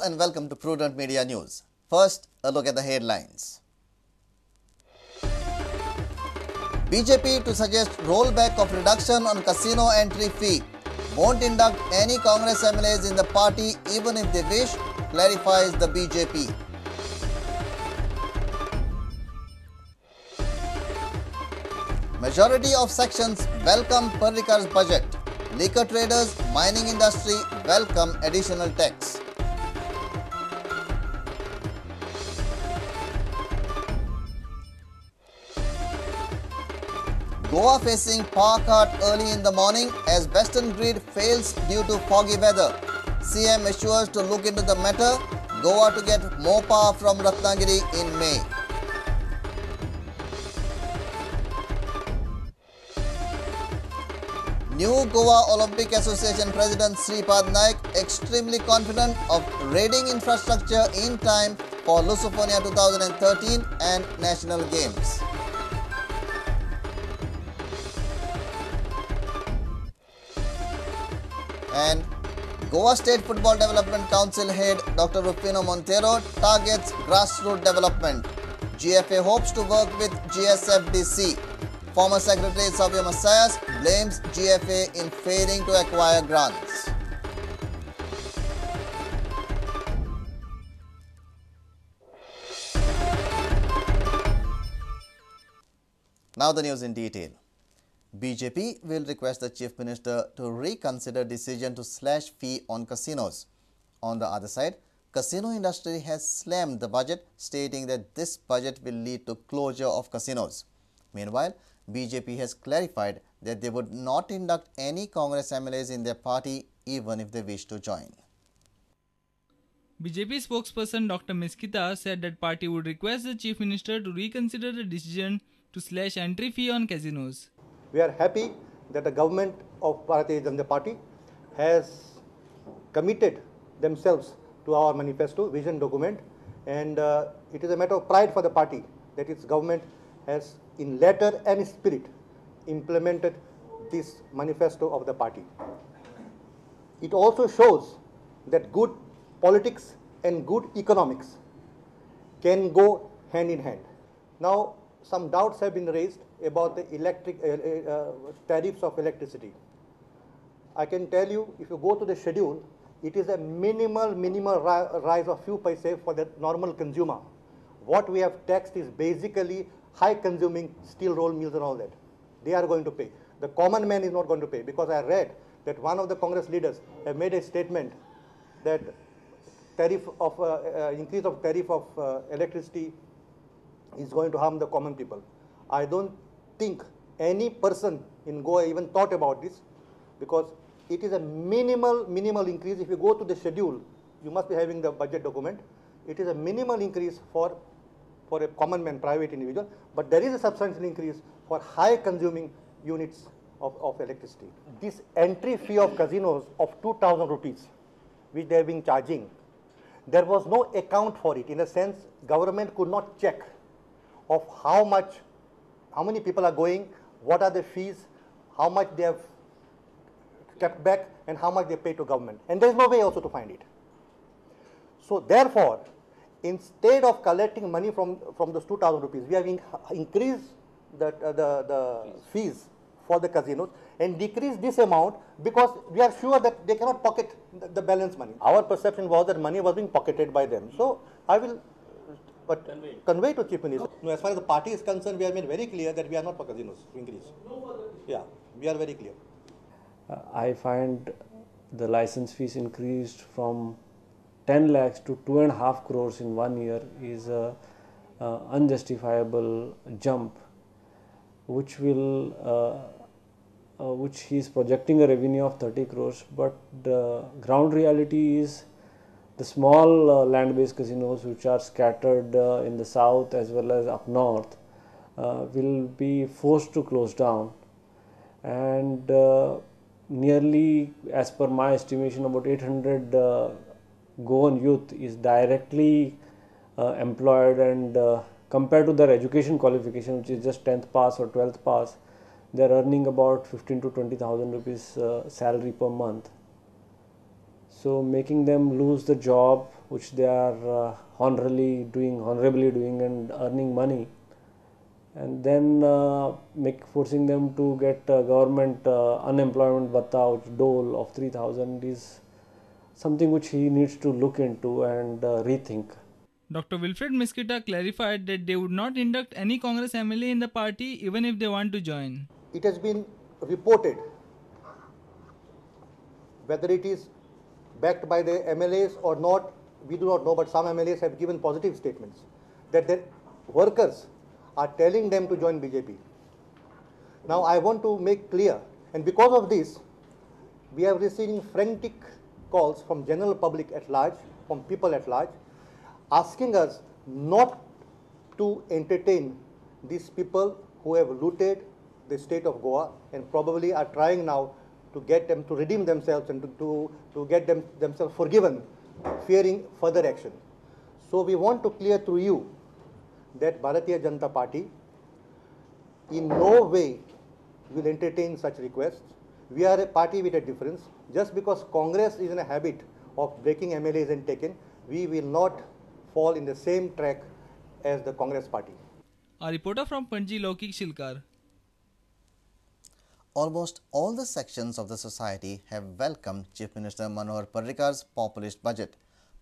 and welcome to Prudent Media News. First, a look at the headlines. BJP to suggest rollback of reduction on casino entry fee. Won't induct any Congress MLAs in the party even if they wish, clarifies the BJP. Majority of sections welcome Parrikar's budget. Liquor traders, mining industry welcome additional tax. Goa facing power cut early in the morning as Western grid fails due to foggy weather. CM assures to look into the matter. Goa to get more power from Ratnagiri in May. New Goa Olympic Association President Sripad Naik extremely confident of raiding infrastructure in time for Lusophonia 2013 and National Games. And Goa State Football Development Council head Dr. Rufino Montero targets grassroots development. GFA hopes to work with GSFDC. Former Secretary Xavier Macias blames GFA in failing to acquire grants. Now the news in detail. BJP will request the Chief Minister to reconsider decision to slash fee on casinos. On the other side, casino industry has slammed the budget, stating that this budget will lead to closure of casinos. Meanwhile, BJP has clarified that they would not induct any Congress MLAs in their party even if they wish to join. BJP spokesperson Dr. Miskita said that party would request the Chief Minister to reconsider the decision to slash entry fee on casinos. We are happy that the government of Bharatiya Janata Party has committed themselves to our manifesto, vision document, and it is a matter of pride for the party that its government has in letter and spirit implemented this manifesto of the party. It also shows that good politics and good economics can go hand in hand. Now, some doubts have been raised about the tariffs of electricity. I can tell you, if you go to the schedule, it is a minimal rise of few paise for the normal consumer. What we have taxed is basically high consuming steel roll mills and all that. They are going to pay. The common man is not going to pay, because I read that one of the Congress leaders have made a statement that increase of tariff of electricity is going to harm the common people. I don't think any person in Goa even thought about this, because it is a minimal increase. If you go to the schedule, you must be having the budget document. It is a minimal increase for a common man, private individual, but there is a substantial increase for high consuming units of electricity. This entry fee of casinos of 2,000 rupees, which they have been charging, there was no account for it. In a sense, government could not check of how many people are going, what are the fees, how much they have kept back, and how much they pay to government. And there is no way also to find it. So therefore, instead of collecting money from those 2,000 rupees, we have increased the fees for the casinos and decreased this amount, because we are sure that they cannot pocket the balance money. Our perception was that money was being pocketed by them. So I will convey to Chief Minister. No, as far as the party is concerned, we have made very clear that we are not for casinos to increase. Yeah, we are very clear. I find the license fees increased from 10 lakhs to 2.5 crores in 1 year is a unjustifiable jump, which he is projecting a revenue of 30 crores, but the ground reality is the small land-based casinos, which are scattered in the south as well as up north, will be forced to close down, and nearly, as per my estimation, about 800 Goan youth is directly employed, and compared to their education qualification, which is just 10th pass or 12th pass, they are earning about 15 to 20,000 rupees salary per month. So making them lose the job which they are honorably doing and earning money, and then forcing them to get government unemployment bhatta, which dole of 3,000, is something which he needs to look into and rethink. Dr. Wilfred Mesquita clarified that they would not induct any Congress MLA in the party even if they want to join. It has been reported, whether it is backed by the MLAs or not, we do not know, but some MLAs have given positive statements that their workers are telling them to join BJP. Now I want to make clear, and because of this, we are receiving frantic calls from general public at large, from people at large, asking us not to entertain these people who have looted the state of Goa and probably are trying now to get them to redeem themselves and to get themselves forgiven, fearing further action. So we want to clear through you that Bharatiya Janata Party in no way will entertain such requests. We are a party with a difference. Just because Congress is in a habit of breaking MLAs and taken, we will not fall in the same track as the Congress party. A reporter from Panji, Laukik Shilkar. Almost all the sections of the society have welcomed Chief Minister Manohar Parrikar's populist budget.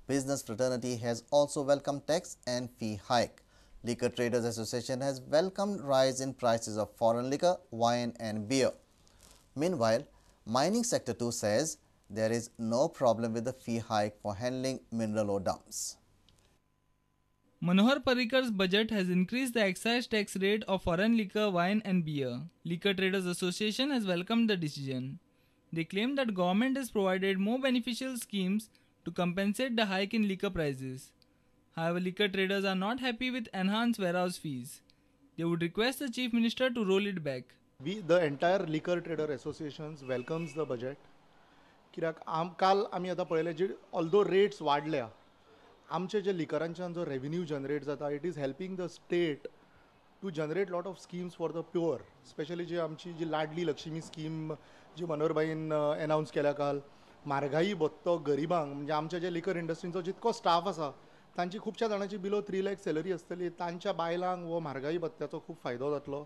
Business fraternity has also welcomed tax and fee hike. Liquor Traders Association has welcomed rise in prices of foreign liquor, wine and beer. Meanwhile, mining sector too says there is no problem with the fee hike for handling mineral ore dumps. Manohar Parrikar's budget has increased the excise tax rate of foreign liquor, wine and beer. Liquor Traders Association has welcomed the decision. They claim that government has provided more beneficial schemes to compensate the hike in liquor prices. However, liquor traders are not happy with enhanced warehouse fees. They would request the Chief Minister to roll it back. The entire Liquor Trader Associations welcomes the budget. कित्याक काल आमी आतां पळयलें जे although rates वाडल्या आमचे जे लिकरांच्यान जो रेव्हेन्यू जनरेट जाता it is helping the state to generate lot of schemes for the poor specially जी आमची जी लाडली लक्ष्मी स्कीम जी मनोहरबाईन अनाउन्स केल्या काल म्हारगाई भत्तो गरिबांक म्हणजे आमच्या जे लिकर इंडस्ट्रीचो जितको स्टाफ आसा तांची खुबश्या जाणांची बिलो 3 लाख सॅलरी आसतली तांच्या बायलांक हो म्हारगाई भत्त्याचो खूब फायदो जातलो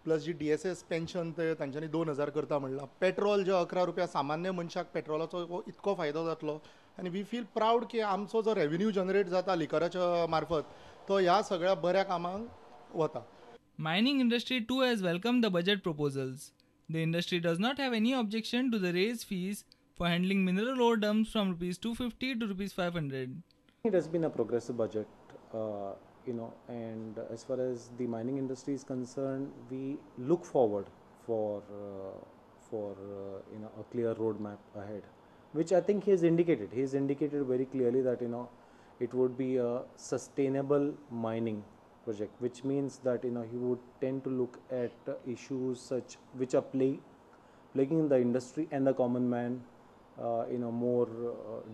प्लस जी DSS पेन्शन ते तांच्यांनी 2000 करता म्हणला पेट्रोल जो 11 रुपया सामान्य मनशाक पेट्रोलाचो इतको फायदो जातलो आनी वी फील प्राऊड की आमचो जो रेव्हेन्यू जनरेट जाता लिकराच्या मार्फत तो ह्या सगळ्या बऱ्या कामांक वता. Mining industry too has welcomed the budget proposals. The industry does not have any objection to the raised fees for handling mineral ore dumps from ₹250 to ₹500. It has been a progressive budget, and as far as the mining industry is concerned, we look forward for a clear roadmap ahead, which I think he has indicated. He has indicated very clearly that it would be a sustainable mining project, which means that he would tend to look at issues which are plaguing the industry and the common man, more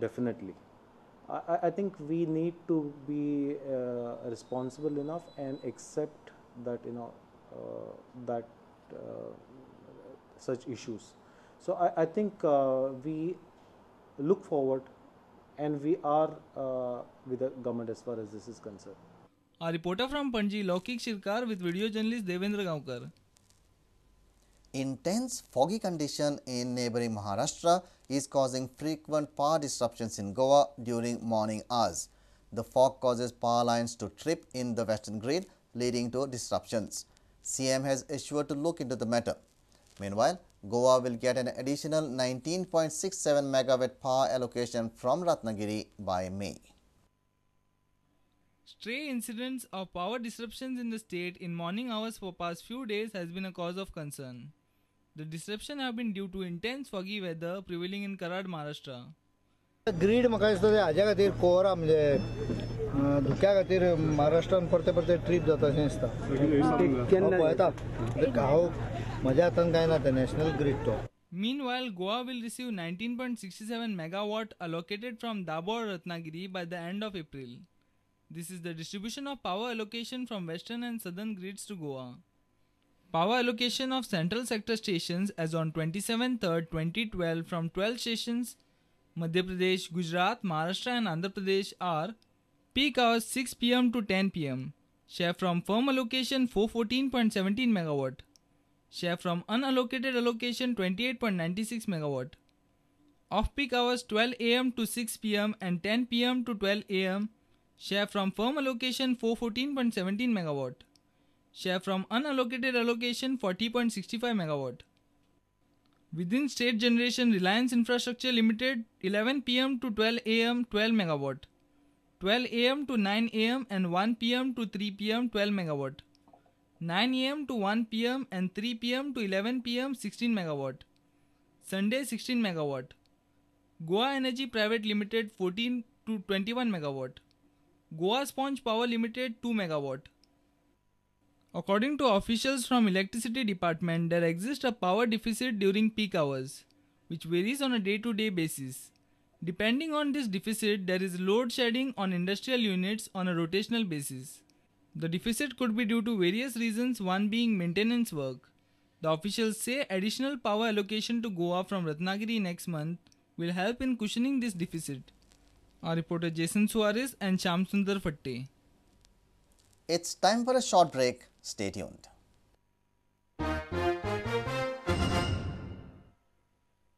definitely. I think we need to be responsible enough and accept that such issues. So I think we look forward and we are with the government as far as this is concerned. A reporter from Panji, Laukik Shirkar with video journalist Devendra Gaonkar. Intense foggy condition in neighboring Maharashtra is causing frequent power disruptions in Goa during morning hours. The fog causes power lines to trip in the western grid, leading to disruptions. CM has assured to look into the matter. Meanwhile, Goa will get an additional 19.67 megawatt power allocation from Ratnagiri by May. Stray incidents of power disruptions in the state in morning hours for past few days has been a cause of concern. The disruption have been due to intense foggy weather prevailing in Karad, Maharashtra. ग्रीड म्हाका दिसता ते हाज्या खातीर कोरा म्हणजे धुक्या खातीर महाराष्ट्रान परते परते ट्रीप जाता अशें दिसता पळयता हांव म्हज्या हातान कांय ना ते नॅशनल ग्रीड तो. Meanwhile, Goa will receive 19.67 megawatt allocated from Dabur Ratnagiri by the end of April. This is the distribution of power allocation from western and southern grids to Goa. Power allocation of central sector stations as on 27/3/2012 from 12 stations Madhya Pradesh, Gujarat, Maharashtra and Andhra Pradesh are peak hours 6 pm to 10 pm. Share from firm allocation 414.17 megawatt. Share from unallocated allocation 28.96 megawatt. Off-peak hours 12 am to 6 pm and 10 pm to 12 am. Share from firm allocation 414.17 megawatt. Share from unallocated allocation 40.65 megawatt. Within state generation, Reliance Infrastructure Limited 11 pm to 12 am 12 megawatt. 12 am to 9 am and 1 pm to 3 pm 12 megawatt. 9 am to 1 pm and 3 pm to 11 pm 16 megawatt. Sunday 16 megawatt. Goa Energy Private Limited 14 to 21 megawatt. Goa Sponge Power Limited 2 megawatt. According to officials from Electricity Department, there exists a power deficit during peak hours, which varies on a day-to-day basis. Depending on this deficit, there is load shedding on industrial units on a rotational basis. The deficit could be due to various reasons, one being maintenance work. The officials say additional power allocation to Goa from Ratnagiri next month will help in cushioning this deficit. Our reporter Jason Suarez and Shyam Sundar Fatte. It's time for a short break. Stay tuned.